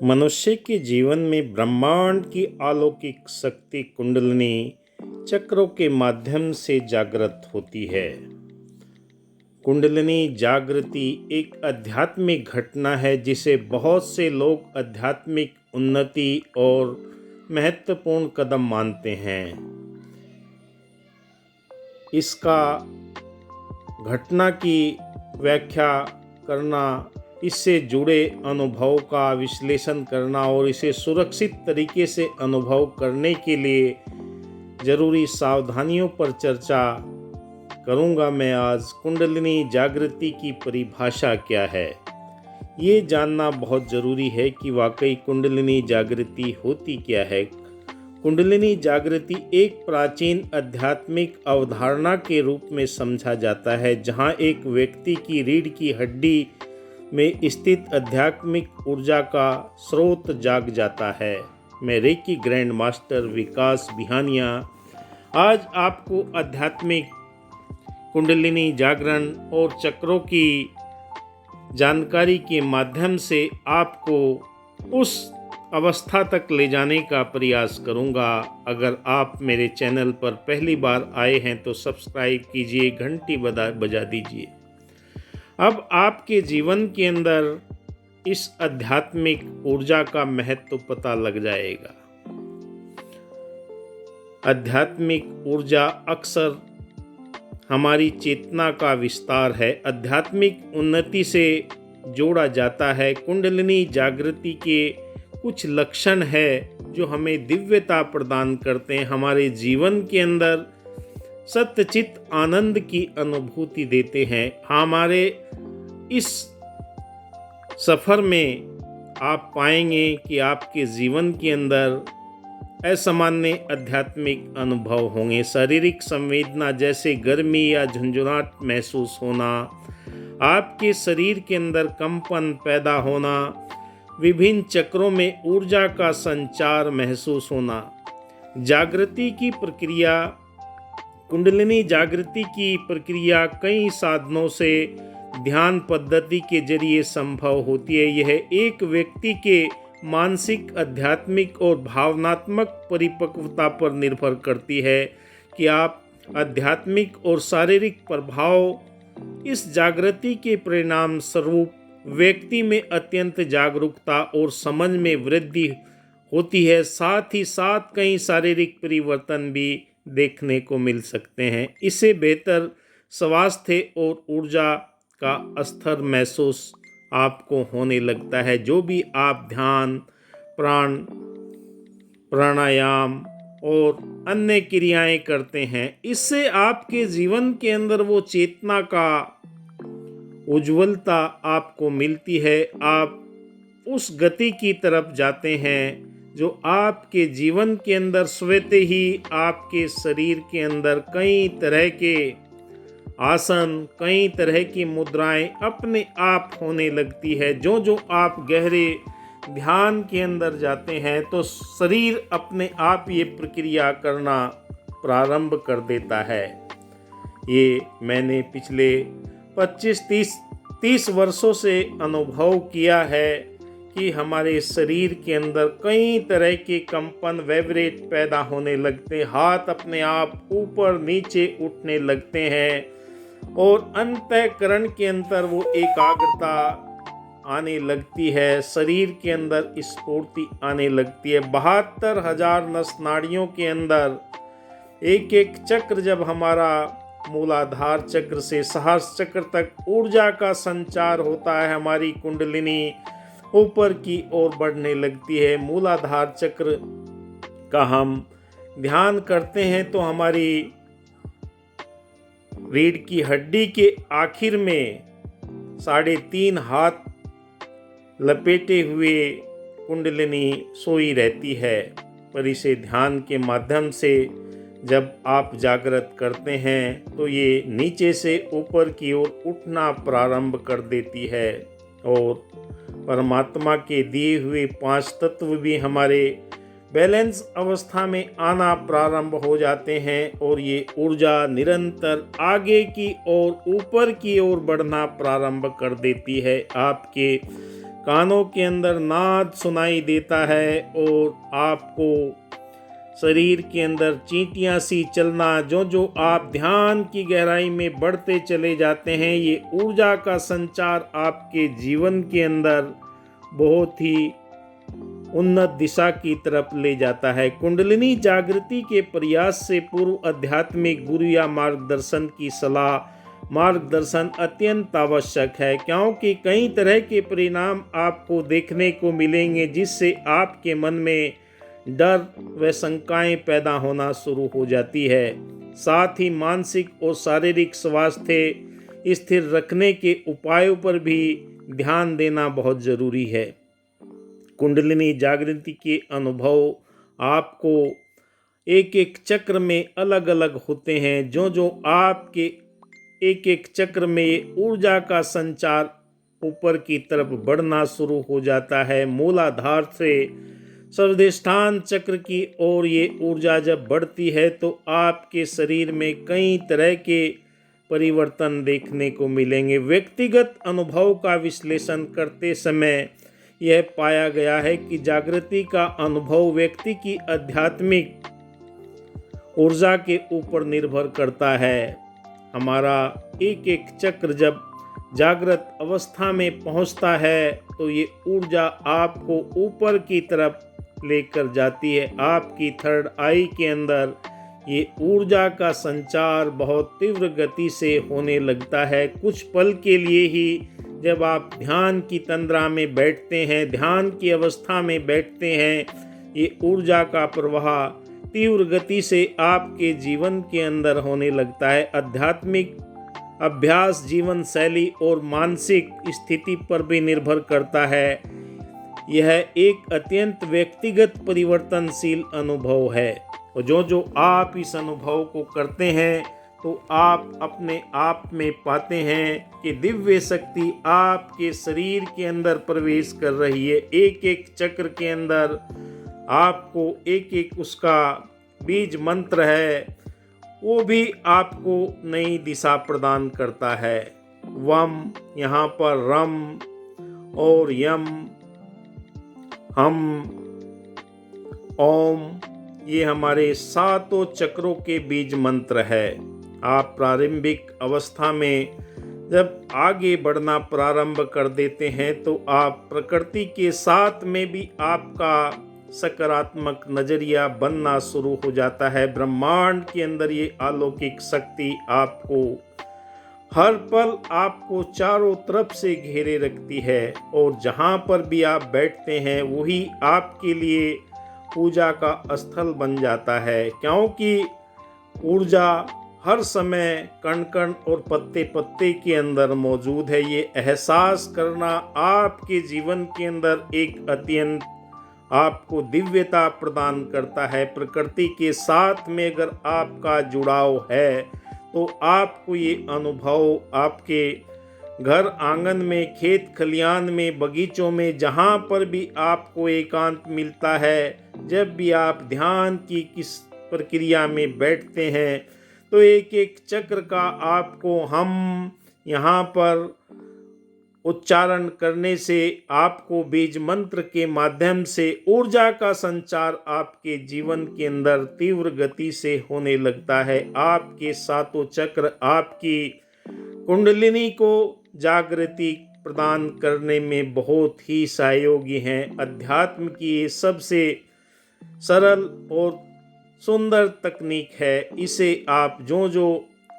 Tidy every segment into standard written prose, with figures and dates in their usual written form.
मनुष्य के जीवन में ब्रह्मांड की अलौकिक शक्ति कुंडलिनी चक्रों के माध्यम से जागृत होती है। कुंडलिनी जागृति एक आध्यात्मिक घटना है जिसे बहुत से लोग आध्यात्मिक उन्नति और महत्वपूर्ण कदम मानते हैं। इसका घटना की व्याख्या करना, इससे जुड़े अनुभव का विश्लेषण करना और इसे सुरक्षित तरीके से अनुभव करने के लिए ज़रूरी सावधानियों पर चर्चा करूंगा। मैं आज कुंडलिनी जागृति की परिभाषा क्या है, ये जानना बहुत ज़रूरी है कि वाकई कुंडलिनी जागृति होती क्या है। कुंडलिनी जागृति एक प्राचीन आध्यात्मिक अवधारणा के रूप में समझा जाता है, जहाँ एक व्यक्ति की रीढ़ की हड्डी में स्थित आध्यात्मिक ऊर्जा का स्रोत जाग जाता है। मैं रेकी ग्रैंड मास्टर विकास बिहानिया आज आपको आध्यात्मिक कुंडलिनी जागरण और चक्रों की जानकारी के माध्यम से आपको उस अवस्था तक ले जाने का प्रयास करूंगा। अगर आप मेरे चैनल पर पहली बार आए हैं तो सब्सक्राइब कीजिए, घंटी बजा दीजिए। अब आपके जीवन के अंदर इस आध्यात्मिक ऊर्जा का महत्व पता लग जाएगा। आध्यात्मिक ऊर्जा अक्सर हमारी चेतना का विस्तार है, आध्यात्मिक उन्नति से जोड़ा जाता है। कुंडलिनी जागृति के कुछ लक्षण है जो हमें दिव्यता प्रदान करते हैं, हमारे जीवन के अंदर सत्यचित आनंद की अनुभूति देते हैं। हमारे इस सफ़र में आप पाएंगे कि आपके जीवन के अंदर असामान्य आध्यात्मिक अनुभव होंगे। शारीरिक संवेदना जैसे गर्मी या झुंझुनाहट महसूस होना, आपके शरीर के अंदर कंपन पैदा होना, विभिन्न चक्रों में ऊर्जा का संचार महसूस होना। जागृति की प्रक्रिया, कुंडलिनी जागृति की प्रक्रिया कई साधनों से ध्यान पद्धति के जरिए संभव होती है। यह एक व्यक्ति के मानसिक, आध्यात्मिक और भावनात्मक परिपक्वता पर निर्भर करती है कि आप आध्यात्मिक और शारीरिक प्रभाव इस जागृति के परिणाम स्वरूप व्यक्ति में अत्यंत जागरूकता और समझ में वृद्धि होती है। साथ ही साथ कई शारीरिक परिवर्तन भी देखने को मिल सकते हैं। इससे बेहतर स्वास्थ्य और ऊर्जा का स्तर महसूस आपको होने लगता है। जो भी आप ध्यान, प्राणायाम और अन्य क्रियाएं करते हैं, इससे आपके जीवन के अंदर वो चेतना का उज्ज्वलता आपको मिलती है। आप उस गति की तरफ जाते हैं जो आपके जीवन के अंदर स्वतः ही आपके शरीर के अंदर कई तरह के आसन, कई तरह की मुद्राएं अपने आप होने लगती है। जो जो आप गहरे ध्यान के अंदर जाते हैं तो शरीर अपने आप ये प्रक्रिया करना प्रारंभ कर देता है। ये मैंने पिछले 25-30 वर्षों से अनुभव किया है कि हमारे शरीर के अंदर कई तरह के कंपन, वाइब्रेट पैदा होने लगते हैं। हाथ अपने आप ऊपर नीचे उठने लगते हैं और अंतःकरण के अंदर वो एकाग्रता आने लगती है। शरीर के अंदर स्फूर्ति आने लगती है। 72,000 नस नाड़ियों के अंदर एक एक चक्र, जब हमारा मूलाधार चक्र से सहस्र चक्र तक ऊर्जा का संचार होता है, हमारी कुंडलिनी ऊपर की ओर बढ़ने लगती है। मूलाधार चक्र का हम ध्यान करते हैं तो हमारी रीढ़ की हड्डी के आखिर में 3.5 हाथ लपेटे हुए कुंडलिनी सोई रहती है। पर इसे ध्यान के माध्यम से जब आप जागृत करते हैं तो ये नीचे से ऊपर की ओर उठना प्रारंभ कर देती है और परमात्मा के दिए हुए 5 तत्व भी हमारे बैलेंस अवस्था में आना प्रारंभ हो जाते हैं और ये ऊर्जा निरंतर आगे की ओर, ऊपर की ओर बढ़ना प्रारंभ कर देती है। आपके कानों के अंदर नाद सुनाई देता है और आपको शरीर के अंदर चींटियां सी चलना, जो जो आप ध्यान की गहराई में बढ़ते चले जाते हैं, ये ऊर्जा का संचार आपके जीवन के अंदर बहुत ही उन्नत दिशा की तरफ ले जाता है। कुंडलिनी जागृति के प्रयास से पूर्व आध्यात्मिक गुरु या मार्गदर्शन की सलाह मार्गदर्शन अत्यंत आवश्यक है, क्योंकि कई तरह के परिणाम आपको देखने को मिलेंगे जिससे आपके मन में डर व शंकाएं पैदा होना शुरू हो जाती है। साथ ही मानसिक और शारीरिक स्वास्थ्य स्थिर रखने के उपायों पर भी ध्यान देना बहुत जरूरी है। कुंडलिनी जागृति के अनुभव आपको एक एक चक्र में अलग अलग होते हैं। जो जो आपके एक एक चक्र में ऊर्जा का संचार ऊपर की तरफ बढ़ना शुरू हो जाता है। मूलाधार से सर्वधिष्ठान चक्र की ओर ये ऊर्जा जब बढ़ती है तो आपके शरीर में कई तरह के परिवर्तन देखने को मिलेंगे। व्यक्तिगत अनुभव का विश्लेषण करते समय यह पाया गया है कि जागृति का अनुभव व्यक्ति की आध्यात्मिक ऊर्जा के ऊपर निर्भर करता है। हमारा एक एक चक्र जब जागृत अवस्था में पहुंचता है तो ये ऊर्जा आपको ऊपर की तरफ लेकर जाती है। आपकी थर्ड आई के अंदर ये ऊर्जा का संचार बहुत तीव्र गति से होने लगता है। कुछ पल के लिए ही जब आप ध्यान की तंद्रा में बैठते हैं, ध्यान की अवस्था में बैठते हैं, ये ऊर्जा का प्रवाह तीव्र गति से आपके जीवन के अंदर होने लगता है। आध्यात्मिक अभ्यास जीवन शैली और मानसिक स्थिति पर भी निर्भर करता है। यह एक अत्यंत व्यक्तिगत परिवर्तनशील अनुभव है और जो जो आप इस अनुभव को करते हैं तो आप अपने आप में पाते हैं कि दिव्य शक्ति आपके शरीर के अंदर प्रवेश कर रही है। एक एक चक्र के अंदर आपको एक एक उसका बीज मंत्र है, वो भी आपको नई दिशा प्रदान करता है। वम यहाँ पर रम और यम, हम, ओम, ये हमारे सातों चक्रों के बीज मंत्र है। आप प्रारंभिक अवस्था में जब आगे बढ़ना प्रारंभ कर देते हैं तो आप प्रकृति के साथ में भी आपका सकारात्मक नजरिया बनना शुरू हो जाता है। ब्रह्मांड के अंदर ये अलौकिक शक्ति आपको हर पल आपको चारों तरफ से घेरे रखती है और जहाँ पर भी आप बैठते हैं वही आपके लिए पूजा का स्थल बन जाता है, क्योंकि ऊर्जा हर समय कण कण और पत्ते पत्ते के अंदर मौजूद है। ये एहसास करना आपके जीवन के अंदर एक अत्यंत आपको दिव्यता प्रदान करता है। प्रकृति के साथ में अगर आपका जुड़ाव है तो आपको ये अनुभव आपके घर आंगन में, खेत खलियान में, बगीचों में, जहाँ पर भी आपको एकांत मिलता है, जब भी आप ध्यान की किस प्रक्रिया में बैठते हैं तो एक एक चक्र का आपको हम यहाँ पर उच्चारण करने से आपको बीज मंत्र के माध्यम से ऊर्जा का संचार आपके जीवन के अंदर तीव्र गति से होने लगता है। आपके सातों चक्र आपकी कुंडलिनी को जागृति प्रदान करने में बहुत ही सहयोगी हैं। अध्यात्म की ये सबसे सरल और सुंदर तकनीक है। इसे आप जो जो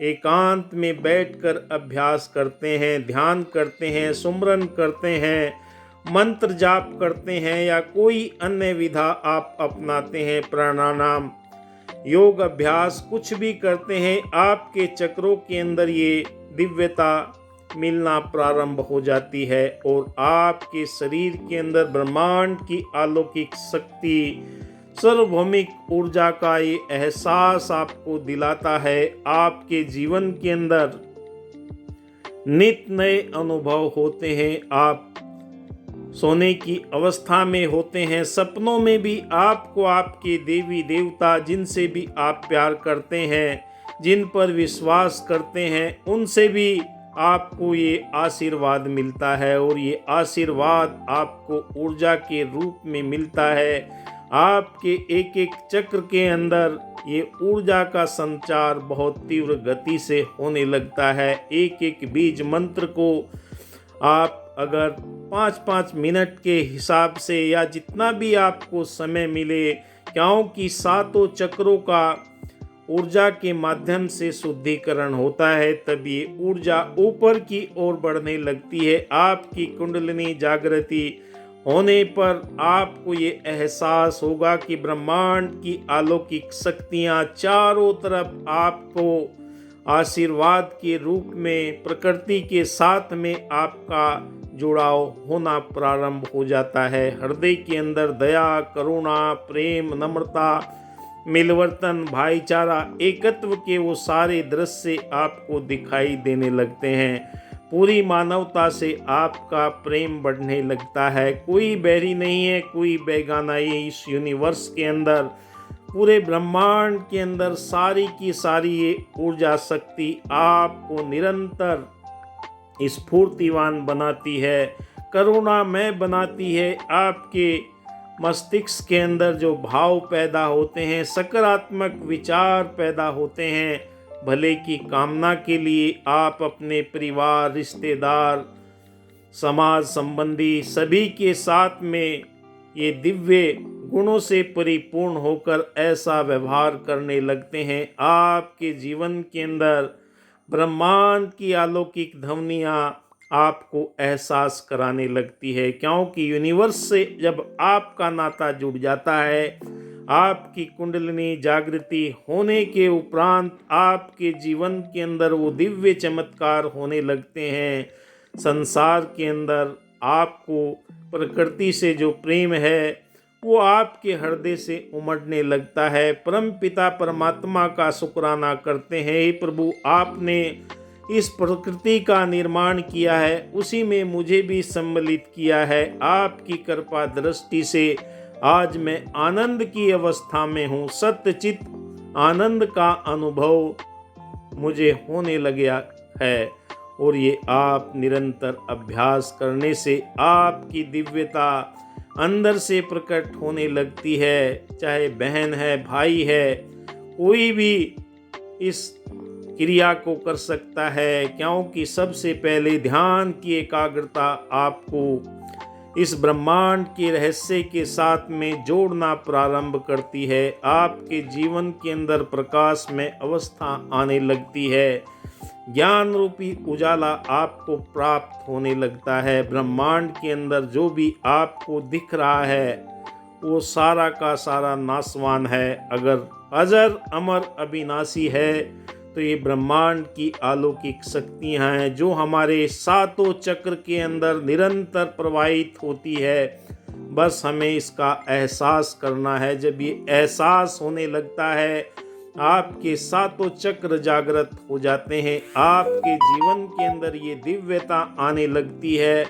एकांत में बैठकर अभ्यास करते हैं, ध्यान करते हैं, सुमरन करते हैं, मंत्र जाप करते हैं या कोई अन्य विधा आप अपनाते हैं, प्राणायाम, योग अभ्यास कुछ भी करते हैं, आपके चक्रों के अंदर ये दिव्यता मिलना प्रारंभ हो जाती है और आपके शरीर के अंदर ब्रह्मांड की अलौकिक शक्ति, सार्वभौमिक ऊर्जा का ये एहसास आपको दिलाता है। आपके जीवन के अंदर नित्य नए अनुभव होते हैं। आप सोने की अवस्था में होते हैं, सपनों में भी आपको आपके देवी देवता, जिनसे भी आप प्यार करते हैं, जिन पर विश्वास करते हैं, उनसे भी आपको ये आशीर्वाद मिलता है और ये आशीर्वाद आपको ऊर्जा के रूप में मिलता है। आपके एक एक चक्र के अंदर ये ऊर्जा का संचार बहुत तीव्र गति से होने लगता है। एक एक बीज मंत्र को आप अगर 5-5 मिनट के हिसाब से या जितना भी आपको समय मिले, क्योंकि सातों चक्रों का ऊर्जा के माध्यम से शुद्धिकरण होता है, तब ये ऊर्जा ऊपर की ओर बढ़ने लगती है। आपकी कुंडलिनी जागृति होने पर आपको ये एहसास होगा कि ब्रह्मांड की अलौकिक शक्तियाँ चारों तरफ आपको आशीर्वाद के रूप में प्रकृति के साथ में आपका जुड़ाव होना प्रारंभ हो जाता है। हृदय के अंदर दया, करुणा, प्रेम, नम्रता, मिलवर्तन, भाईचारा, एकत्व के वो सारे दृश्य आपको दिखाई देने लगते हैं। पूरी मानवता से आपका प्रेम बढ़ने लगता है। कोई बैरी नहीं है, कोई बेगाना है। इस यूनिवर्स के अंदर, पूरे ब्रह्मांड के अंदर सारी की सारी ये ऊर्जा शक्ति आपको निरंतर स्फूर्तिवान बनाती है, करुणामय बनाती है। आपके मस्तिष्क के अंदर जो भाव पैदा होते हैं, सकारात्मक विचार पैदा होते हैं, भले की कामना के लिए आप अपने परिवार, रिश्तेदार, समाज संबंधी सभी के साथ में ये दिव्य गुणों से परिपूर्ण होकर ऐसा व्यवहार करने लगते हैं। आपके जीवन के अंदर ब्रह्मांड की अलौकिक ध्वनियाँ आपको एहसास कराने लगती है, क्योंकि यूनिवर्स से जब आपका नाता जुड़ जाता है, आपकी कुंडलिनी जागृति होने के उपरांत आपके जीवन के अंदर वो दिव्य चमत्कार होने लगते हैं। संसार के अंदर आपको प्रकृति से जो प्रेम है वो आपके हृदय से उमड़ने लगता है। परम पिता परमात्मा का शुक्राना करते हैं, हे प्रभु आपने इस प्रकृति का निर्माण किया है, उसी में मुझे भी सम्मिलित किया है। आपकी कृपा दृष्टि से आज मैं आनंद की अवस्था में हूँ। सत्यचित आनंद का अनुभव मुझे होने लगा है और ये आप निरंतर अभ्यास करने से आपकी दिव्यता अंदर से प्रकट होने लगती है। चाहे बहन है, भाई है, कोई भी इस क्रिया को कर सकता है, क्योंकि सबसे पहले ध्यान की एकाग्रता आपको इस ब्रह्मांड के रहस्य के साथ में जोड़ना प्रारंभ करती है। आपके जीवन के अंदर प्रकाश में अवस्था आने लगती है, ज्ञान रूपी उजाला आपको प्राप्त होने लगता है। ब्रह्मांड के अंदर जो भी आपको दिख रहा है वो सारा का सारा नासवान है। अगर अजर अमर अविनाशी है तो ये ब्रह्मांड की अलौकिक शक्तियाँ हैं जो हमारे सातों चक्र के अंदर निरंतर प्रवाहित होती है। बस हमें इसका एहसास करना है। जब ये एहसास होने लगता है, आपके सातों चक्र जागृत हो जाते हैं, आपके जीवन के अंदर ये दिव्यता आने लगती है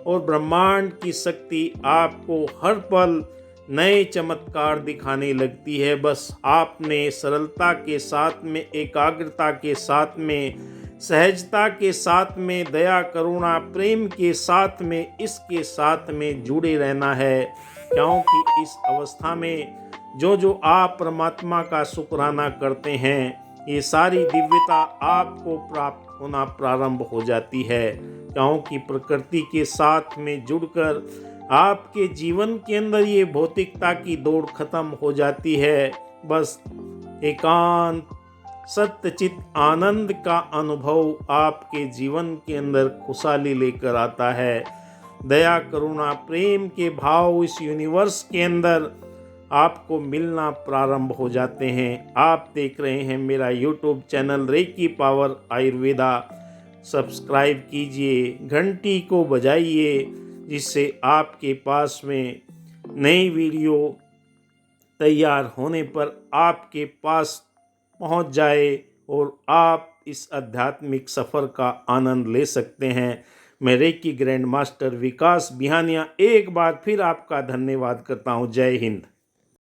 और ब्रह्मांड की शक्ति आपको हर पल नए चमत्कार दिखाने लगती है। बस आपने सरलता के साथ में, एकाग्रता के साथ में, सहजता के साथ में, दया, करुणा, प्रेम के साथ में, इसके साथ में जुड़े रहना है, क्योंकि इस अवस्था में जो जो आप परमात्मा का शुक्राना करते हैं, ये सारी दिव्यता आपको प्राप्त होना प्रारंभ हो जाती है, क्योंकि प्रकृति के साथ में जुड़कर आपके जीवन के अंदर ये भौतिकता की दौड़ खत्म हो जाती है। बस एकांत सत्यचित आनंद का अनुभव आपके जीवन के अंदर खुशहाली लेकर आता है। दया, करुणा, प्रेम के भाव इस यूनिवर्स के अंदर आपको मिलना प्रारंभ हो जाते हैं। आप देख रहे हैं मेरा YouTube channel reiki power Ayurveda. Subscribe कीजिए, घंटी को बजाइए, जिससे आपके पास में नई वीडियो तैयार होने पर आपके पास पहुंच जाए और आप इस आध्यात्मिक सफ़र का आनंद ले सकते हैं। मैं रेकी ग्रैंड मास्टर विकास बिहानिया एक बार फिर आपका धन्यवाद करता हूं। जय हिंद।